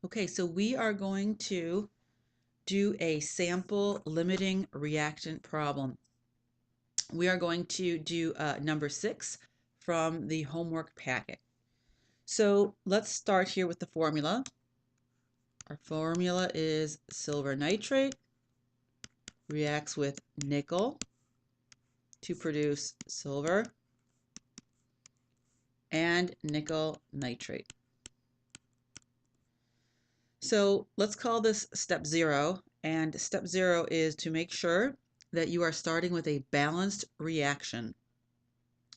Okay, so we are going to do a sample limiting reactant problem. We are going to do number 6 from the homework packet. So let's start here with the formula. Our formula is silver nitrate reacts with nickel to produce silver and nickel nitrate. So let's call this step 0, and step 0 is to make sure that you are starting with a balanced reaction,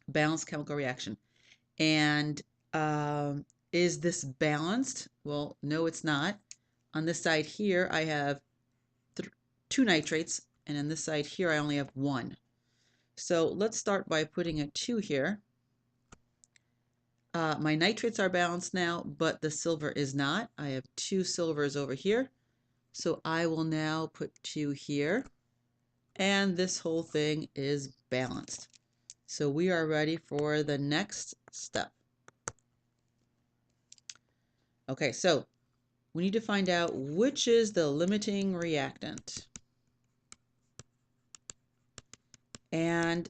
balanced chemical reaction. And is this balanced? Well, no, it's not. On this side here, I have 2 nitrates, and on this side here, I only have 1. So let's start by putting a 2 here. My nitrates are balanced now, but the silver is not. I have 2 silvers over here. So I will now put 2 here, and this whole thing is balanced. So we are ready for the next step. Okay, so we need to find out which is the limiting reactant. And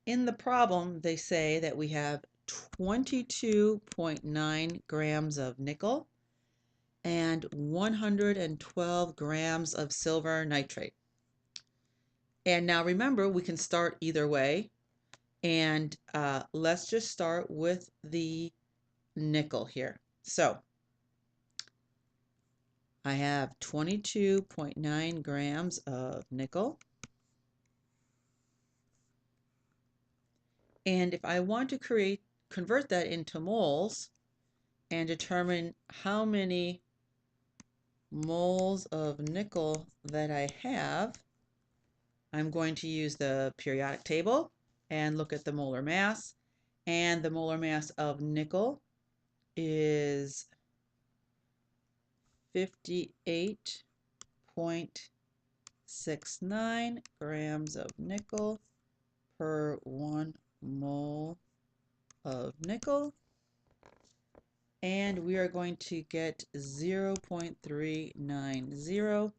in the problem, they say that we have 22.9 grams of nickel and 112 grams of silver nitrate. And now remember, we can start either way. And let's just start with the nickel here. So I have 22.9 grams of nickel. And if I want to convert that into moles and determine how many moles of nickel that I have, I'm going to use the periodic table and look at the molar mass. And the molar mass of nickel is 58.69 grams of nickel per 1 mole of nickel. And we are going to get 0.390.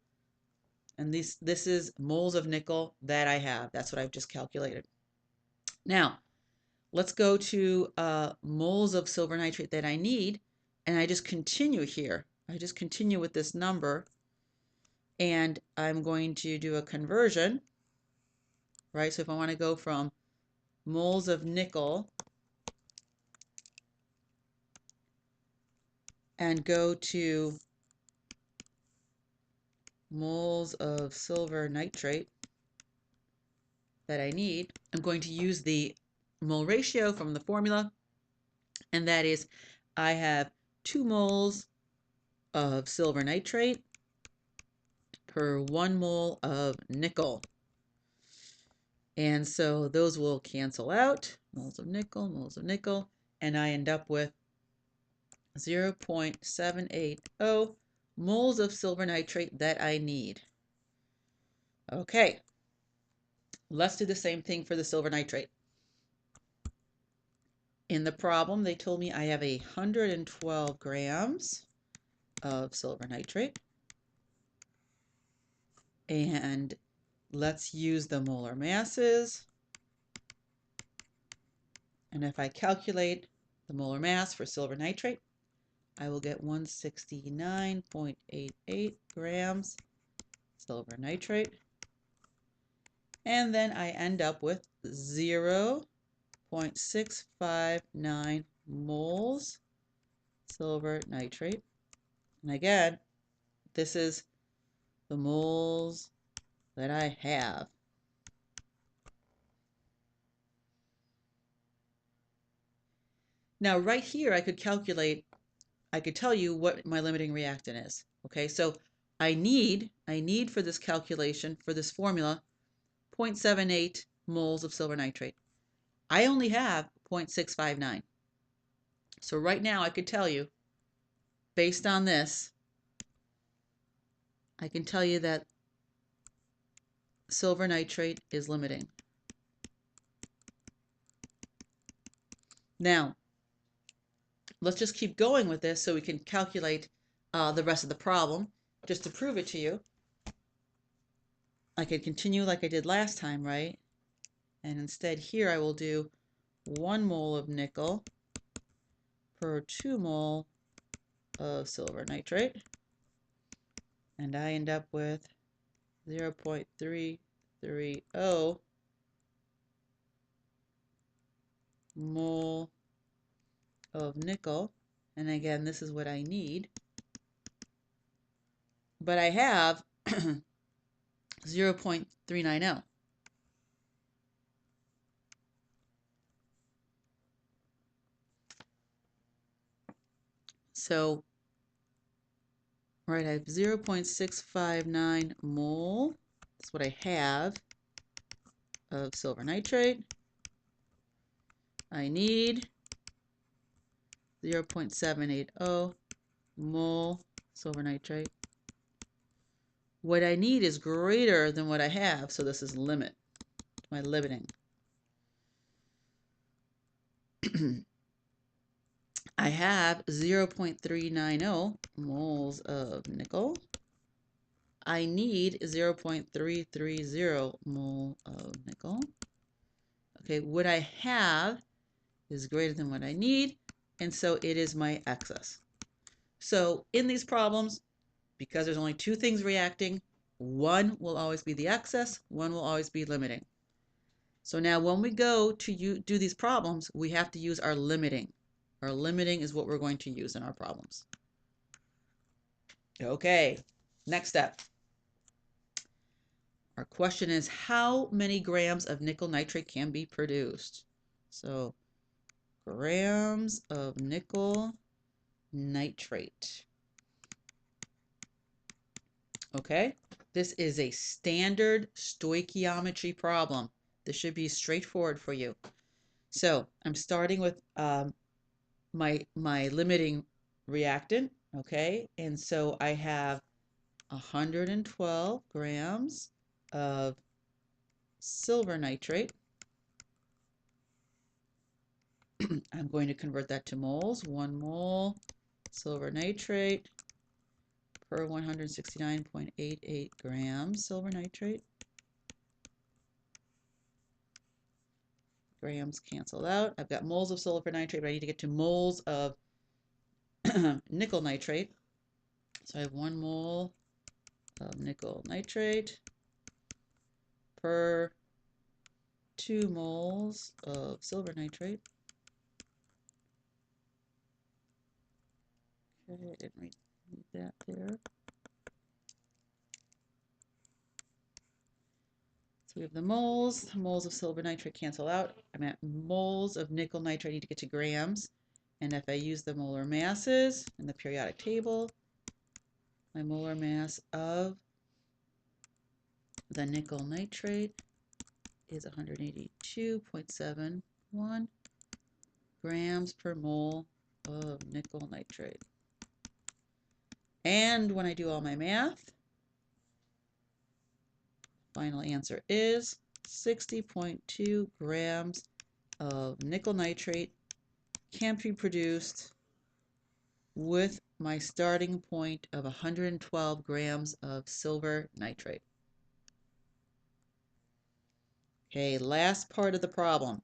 And this is moles of nickel that I have. That's what I've just calculated. Now, let's go to moles of silver nitrate that I need. And I just continue here. I just continue with this number. And I'm going to do a conversion, right? So if I want to go from moles of nickel and go to moles of silver nitrate that I need, I'm going to use the mole ratio from the formula, and that is I have 2 moles of silver nitrate per 1 mole of nickel. And so those will cancel out, moles of nickel, and I end up with 0.780 moles of silver nitrate that I need. Okay, let's do the same thing for the silver nitrate. In the problem, they told me I have 112 grams of silver nitrate. And let's use the molar masses. And if I calculate the molar mass for silver nitrate, I will get 169.88 grams silver nitrate. And then I end up with 0.659 moles silver nitrate. And again, this is the moles that I have. Now right here I could calculate, I could tell you what my limiting reactant is. Okay, so I need for this calculation, for this formula, 0.78 moles of silver nitrate. I only have 0.659. So right now I could tell you, based on this, I can tell you that silver nitrate is limiting. Now, let's just keep going with this so we can calculate the rest of the problem. Just to prove it to you, I could continue like I did last time, right? And instead here I will do 1 mole of nickel per 2 mole of silver nitrate. And I end up with 0.330 mole of nickel. And again, this is what I need. But I have 0.390. So, right, I have 0.659 mole. That's what I have of silver nitrate. I need 0.780 mole silver nitrate. What I need is greater than what I have, so this is limit, my limiting. I have 0.390 moles of nickel. I need 0.330 mole of nickel. Okay, what I have is greater than what I need, and so it is my excess. So in these problems, because there's only 2 things reacting, one will always be the excess, one will always be limiting. So now when we go to do these problems, we have to use our limiting. Our limiting is what we're going to use in our problems. Okay, next step. Our question is, how many grams of nickel nitrate can be produced? So grams of nickel nitrate. Okay, this is a standard stoichiometry problem. This should be straightforward for you. So I'm starting with my limiting reactant, okay? And so I have 112 grams of silver nitrate. I'm going to convert that to moles. 1 mole silver nitrate per 169.88 grams silver nitrate. Grams cancel out. I've got moles of silver nitrate, but I need to get to moles of nickel nitrate. So I have 1 mole of nickel nitrate per 2 moles of silver nitrate. Okay, I didn't read that there. So we have the moles of silver nitrate cancel out. I'm at moles of nickel nitrate. I need to get to grams. And if I use the molar masses in the periodic table, my molar mass of the nickel nitrate is 182.71 grams per mole of nickel nitrate. And when I do all my math, final answer is 60.2 grams of nickel nitrate can be produced with my starting point of 112 grams of silver nitrate. Okay, last part of the problem.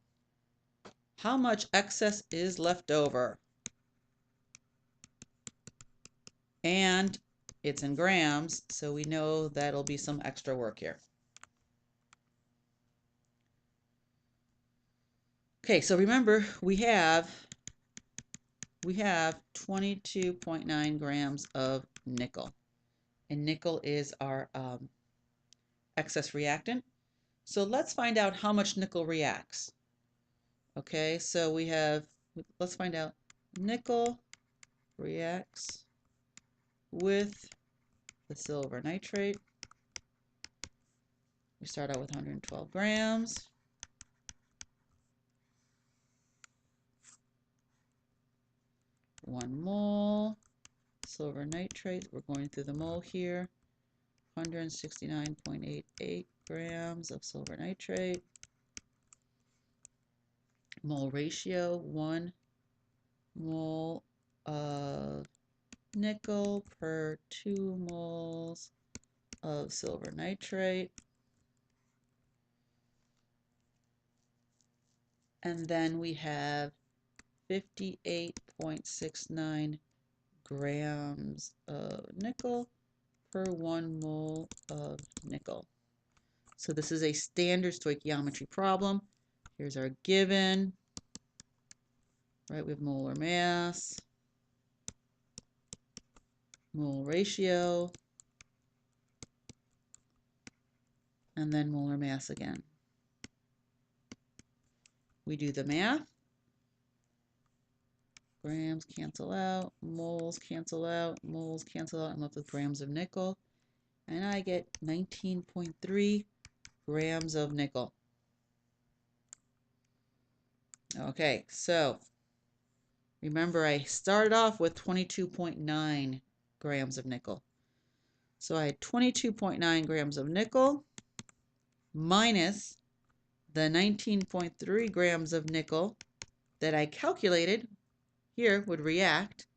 How much excess is left over? And it's in grams, so we know that'll be some extra work here. Okay, so remember we have 22.9 grams of nickel, and nickel is our excess reactant. So let's find out how much nickel reacts. Okay, so let's find out nickel reacts with the silver nitrate. We start out with 112 grams. One mole silver nitrate. We're going through the mole here. 169.88 grams of silver nitrate. Mole ratio, 1 mole of nickel per 2 moles of silver nitrate. And then we have 58.69 grams of nickel per 1 mole of nickel. So this is a standard stoichiometry problem. Here's our given, right? We have molar mass, mole ratio, and then molar mass again. We do the math. Grams cancel out, moles cancel out, moles cancel out. I'm left with grams of nickel. And I get 19.3 grams of nickel. Okay, so remember I started off with 22.9 grams of nickel. So I had 22.9 grams of nickel minus the 19.3 grams of nickel that I calculated here would react,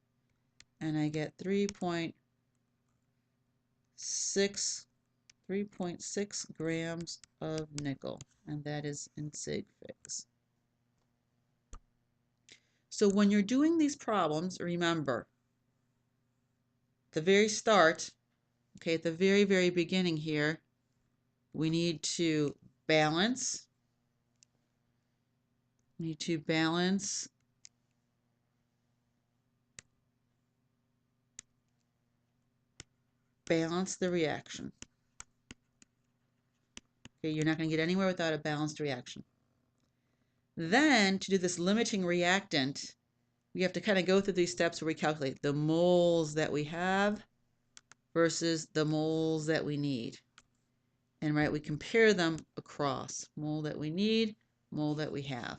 and I get 3.6 grams of nickel, and that is in sig figs. So when you're doing these problems, remember the very start, okay, at the very, very beginning here, we need to balance. We need to balance the reaction. Okay, you're not going to get anywhere without a balanced reaction. Then, to do this limiting reactant, we have to kind of go through these steps where we calculate the moles that we have versus the moles that we need. And right, we compare them across. Mole that we need, mole that we have.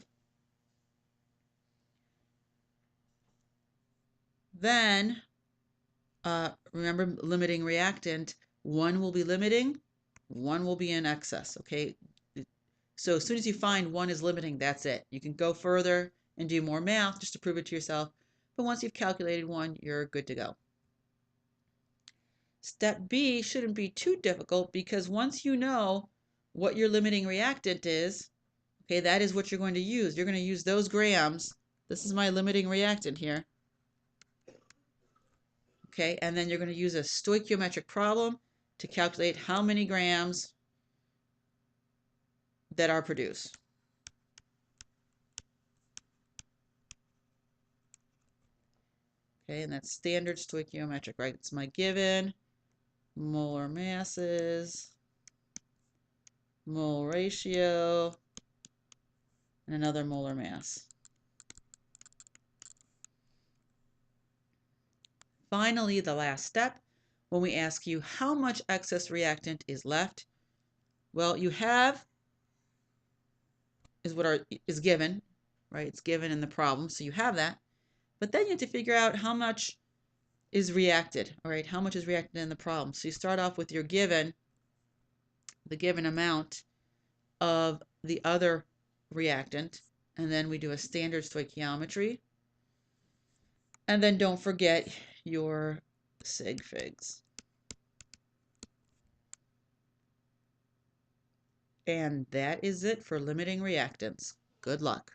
Then, remember limiting reactant, one will be limiting, one will be in excess, okay? So as soon as you find one is limiting, that's it. You can go further and do more math just to prove it to yourself. But once you've calculated one, you're good to go. Step B shouldn't be too difficult because once you know what your limiting reactant is, okay, that is what you're going to use. You're going to use those grams. This is my limiting reactant here. Okay, and then you're going to use a stoichiometric problem to calculate how many grams that are produced. Okay, and that's standard stoichiometric, right? It's my given, molar masses, mole ratio, and another molar mass. Finally, the last step, when we ask you how much excess reactant is left, well, you have is what is given, right? It's given in the problem, so you have that. But then you have to figure out how much is reacted, all right? How much is reacted in the problem? So you start off with your given, the given amount of the other reactant, and then we do a standard stoichiometry. And then don't forget your sig figs. And that is it for limiting reactants. Good luck.